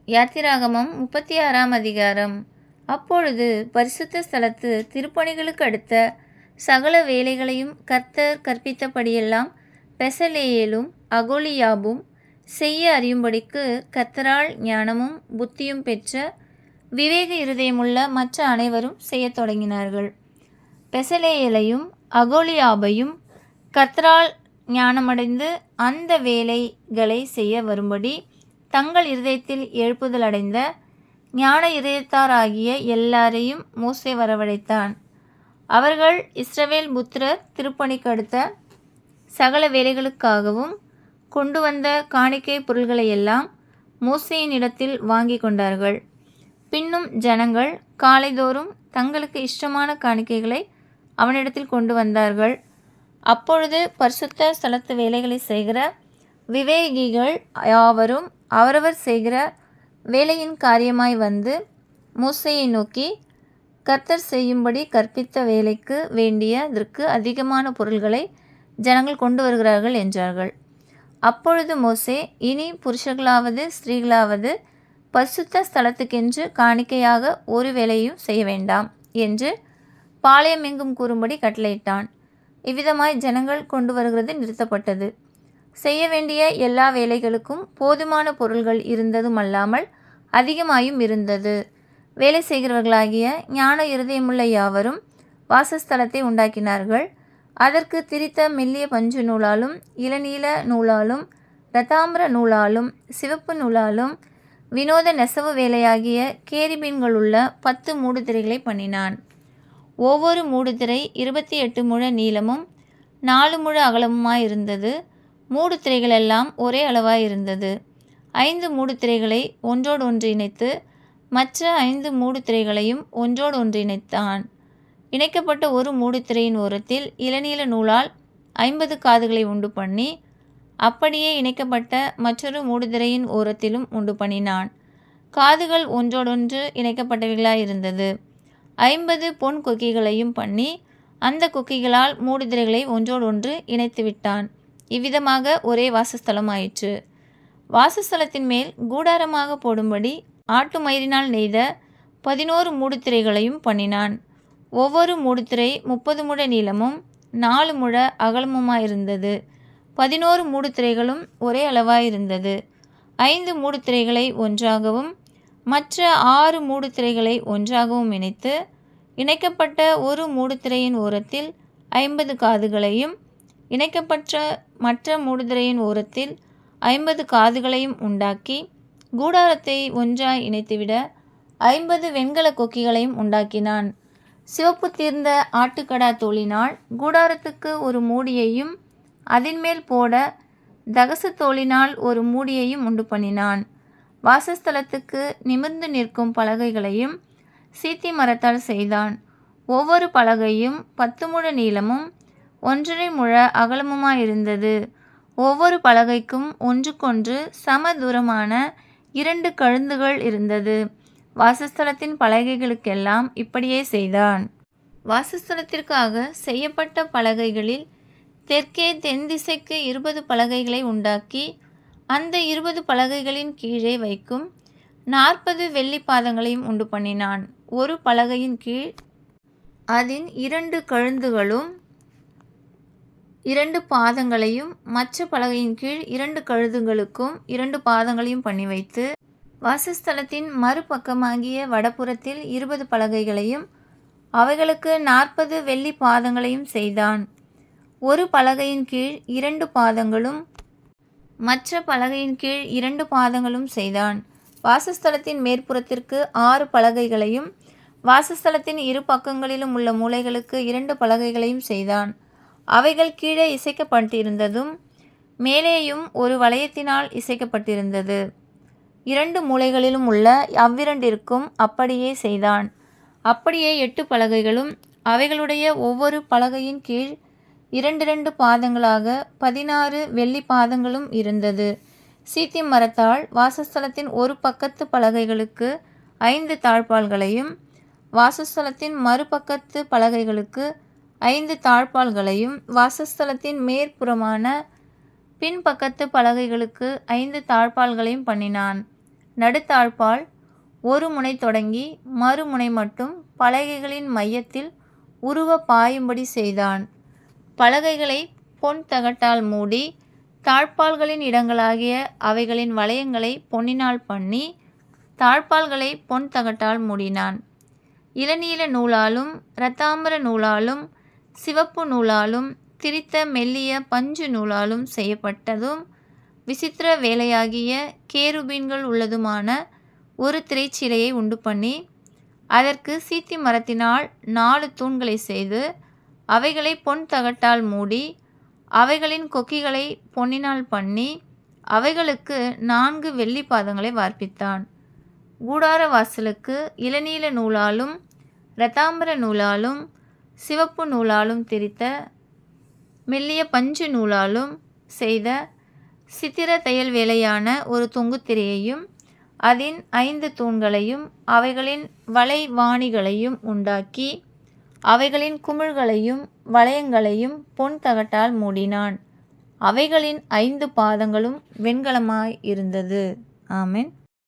யாத்திராகமம் 36ஆம் அதிகாரம். அப்பொழுது பரிசுத்த ஸ்தலத்து திருப்பணிகளுக்கு அடுத்த சகல வேலைகளையும் கர்த்தர் கற்பித்தபடியெல்லாம் பெசலேயேலும் அகோலியாபும் செய்ய அறியும்படிக்கு கர்த்தரால் ஞானமும் புத்தியும் பெற்ற விவேக இருதயமுள்ள மற்ற அனைவரும் செய்யத் தொடங்கினார்கள். பெசலேயேலையும் அகோலியாபையும் கர்த்தரால் ஞானமடைந்து அந்த வேலைகளை செய்ய வரும்படி தங்கள் இருதயத்தில் எழுப்புதல் அடைந்த ஞான இருதயத்தாராகிய எல்லாரையும் மோசே வரவழைத்தான். அவர்கள் இஸ்ரவேல் புத்திரர் திருப்பணிக்கு அடுத்த சகல வேலைகளுக்காகவும் கொண்டு வந்த காணிக்கை பொருள்களையெல்லாம் மோசேயின் இடத்தில் வாங்கி கொண்டார்கள். பின்னும் ஜனங்கள் காலைதோறும் தங்களுக்கு இஷ்டமான காணிக்கைகளை அவனிடத்தில் கொண்டு வந்தார்கள். அப்பொழுது பரிசுத்த ஸ்தலத்து வேலைகளை செய்கிற விவேகிகள் யாவரும் அவரவர் செய்கிற வேலையின் காரியமாய் வந்து மோசேயை நோக்கி, கர்த்தர் செய்யும்படி கற்பித்த வேலைக்கு வேண்டியதற்கு அதிகமான பொருள்களை ஜனங்கள் கொண்டு வருகிறார்கள் என்றார்கள். அப்பொழுது மோசே, இனி புருஷர்களாவது ஸ்திரீகளாவது பரிசுத்த ஸ்தலத்துக்கென்று காணிக்கையாக ஒரு வேலையும் செய்ய வேண்டாம் என்று பாளையம் எங்கும் கூறும்படி கட்டளையிட்டான். இவ்விதமாய் ஜனங்கள் கொண்டு வருகிறது நிறுத்தப்பட்டது. செய்ய வேண்டிய எல்லா வேலைகளுக்கும் போதுமான பொருள்கள் இருந்ததும் அல்லாமல் அதிகமாயும் இருந்தது. வேலை செய்கிறவர்களாகிய ஞான இருதயமுள்ள யாவரும் வாசஸ்தலத்தை உண்டாக்கினார்கள். அதற்கு திரித்த மெல்லிய பஞ்சு நூலாலும் இளநீல நூலாலும் இரத்தாம்பர நூலாலும் சிவப்பு நூலாலும் வினோத நெசவு வேலையாகிய கேரிபீன்களுள்ள 10 மூடுதிரைகளை பண்ணினான். ஒவ்வொரு மூடுதிரை 28 முழ நீளமும் 4 முழ அகலமுமாயிருந்தது. மூடுதிரைகளெல்லாம் ஒரே அளவாயிருந்தது. 5 மூடுதிரைகளை ஒன்றோடொன்று இணைத்து மற்ற 5 மூடுதிரைகளையும் ஒன்றோடொன்று இணைத்தான். இணைக்கப்பட்ட ஒரு மூடுதிரையின் ஓரத்தில் இளநீல நூலால் 50 காதுகளை உண்டு பண்ணி, அப்படியே இணைக்கப்பட்ட மற்றொரு மூடுதிரையின் ஓரத்திலும் உண்டு பண்ணினான். காதுகள் ஒன்றோடொன்று இணைக்கப்பட்டவைகளாயிருந்தது. 50 பொன் கொக்கிகளையும் பண்ணி அந்த கொக்கிகளால் மூடுதிரைகளை ஒன்றோடொன்று இணைத்துவிட்டான். இவ்விதமாக ஒரே வாசஸ்தலமாயிற்று. வாசஸ்தலத்தின் மேல் கூடாரமாக போடும்படி ஆட்டு மயிரினால் நெய்த 11 மூடுதிரைகளையும் பண்ணினான். ஒவ்வொரு மூடுதிரை 30 முழ நீளமும் 4 முழ அகலமுமாயிருந்தது. 11 மூடுதிரைகளும் ஒரே அளவாயிருந்தது. 5 மூடுதிரைகளை ஒன்றாகவும் மற்ற 6 மூடுதிரைகளை ஒன்றாகவும் இணைத்து, இணைக்கப்பட்ட ஒரு மூடுதிரையின் ஓரத்தில் 50 காதுகளையும் இணைக்கப்பட்ட மற்ற மூடுதிரையின் ஓரத்தில் 50 காதுகளையும் உண்டாக்கி, கூடாரத்தை ஒன்றாய் இணைத்துவிட 50 வெண்கல கொக்கிகளையும் உண்டாக்கினான். சிவப்பு தீர்ந்த ஆட்டுக்கடா தோலினால் கூடாரத்துக்கு ஒரு மூடியையும் அதின்மேல் போட தகசு தோலினால் ஒரு மூடியையும் உண்டு பண்ணினான். வாசஸ்தலத்துக்கு நிமிர்ந்து நிற்கும் பலகைகளையும் சீத்தி மரத்தால் செய்தான். ஒவ்வொரு பலகையும் 10 முழ நீளமும் 1.5 முழ அகலமுமாயிருந்தது. ஒவ்வொரு பலகைக்கும் ஒன்றுக்கொன்று சம தூரமான 2 கழுந்துகள் இருந்தது. வாசஸ்தலத்தின் பலகைகளுக்கெல்லாம் இப்படியே செய்தான். வாசஸ்தலத்திற்காக செய்யப்பட்ட பலகைகளில் தெற்கே தென் திசைக்கு 20 பலகைகளை உண்டாக்கி, அந்த 20 பலகைகளின் கீழே வைக்கும் 40 வெள்ளி பாதங்களையும் உண்டு பண்ணினான். ஒரு பலகையின் கீழ் அதன் 2 கழுந்துகளும் 2 பாதங்களையும் மற்ற பலகையின் கீழ் 2 கழுதுகளுக்கும் 2 பாதங்களையும் பண்ணி வைத்து, வாசஸ்தலத்தின் மறுபக்கமாகிய வடபுறத்தில் 20 பலகைகளையும் அவைகளுக்கு 40 வெள்ளி பாதங்களையும் செய்தான். ஒரு பலகையின் கீழ் 2 பாதங்களும் மற்ற பலகையின் கீழ் 2 பாதங்களும் செய்தான். வாசஸ்தலத்தின் மேற்புறத்திற்கு 6 பலகைகளையும் வாசஸ்தலத்தின் இரு பக்கங்களிலும் உள்ள மூலைகளுக்கு 2 பலகைகளையும் செய்தான். அவைகள் கீழே இசைக்கப்பட்டிருந்ததும் மேலேயும் ஒரு வளையத்தினால் இசைக்கப்பட்டிருந்தது. 2 மூலைகளிலும் உள்ள அவ்விரண்டிற்கும் அப்படியே செய்தான். அப்படியே 8 பலகைகளும் அவைகளுடைய ஒவ்வொரு பலகையின் கீழ் 2 பாதங்களாக 16 வெள்ளி பாதங்களும் இருந்தது. சீத்தி மரத்தால் வாசஸ்தலத்தின் ஒரு பக்கத்து பலகைகளுக்கு 5 தாழ்பாள்களையும் வாசஸ்தலத்தின் மறுபக்கத்து பலகைகளுக்கு 5 தாழ்பாள்களையும் வாசஸ்தலத்தின் மேற்புறமான பின்பக்கத்து பலகைகளுக்கு 5 தாழ்பாள்களையும் பண்ணினான். நடுத்தாழ்பால் ஒரு முனை தொடங்கி மறுமுனை மட்டும் பலகைகளின் மையத்தில் உருவ பாயும்படி செய்தான். பலகைகளை பொன் தகட்டால் மூடி தாழ்பால்களின் இடங்களாகிய அவைகளின் வளையங்களை பொன்னினால் பண்ணி தாழ்பால்களை பொன் தகட்டால் மூடினான். இளநீல நூலாலும் இரத்தாம்பர நூலாலும் சிவப்பு நூலாலும் திரித்த மெல்லிய பஞ்சு நூலாலும் செய்யப்பட்டதும் விசித்திர வேலையாகிய கேருபீன்கள் உள்ளதுமான ஒரு திரைச்சீலையை உண்டு பண்ணி அதற்கு சீத்தி மரத்தினால் 4 தூண்களை செய்து அவைகளை பொன் தகட்டால் மூடி அவைகளின் கொக்கிகளை பொன்னினால் பண்ணி அவைகளுக்கு 4 வெள்ளி பாதங்களை வார்ப்பித்தான். கூடார வாசலுக்கு இளநீல நூலாலும் இரத்தாம்பர நூலாலும் சிவப்பு நூலாலும் திரித்த மெல்லிய பஞ்சு நூலாலும் செய்த சித்திர தையல் வேலையான ஒரு தொங்குத்திரையையும் அதன் 5 தூண்களையும் அவைகளின் வளைவாணிகளையும் உண்டாக்கி அவைகளின் குமிழ்களையும் வளையங்களையும் பொன் தகட்டால் மூடினான். அவைகளின் 5 பாதங்களும் வெண்கலமாய் இருந்தது. ஆமென்.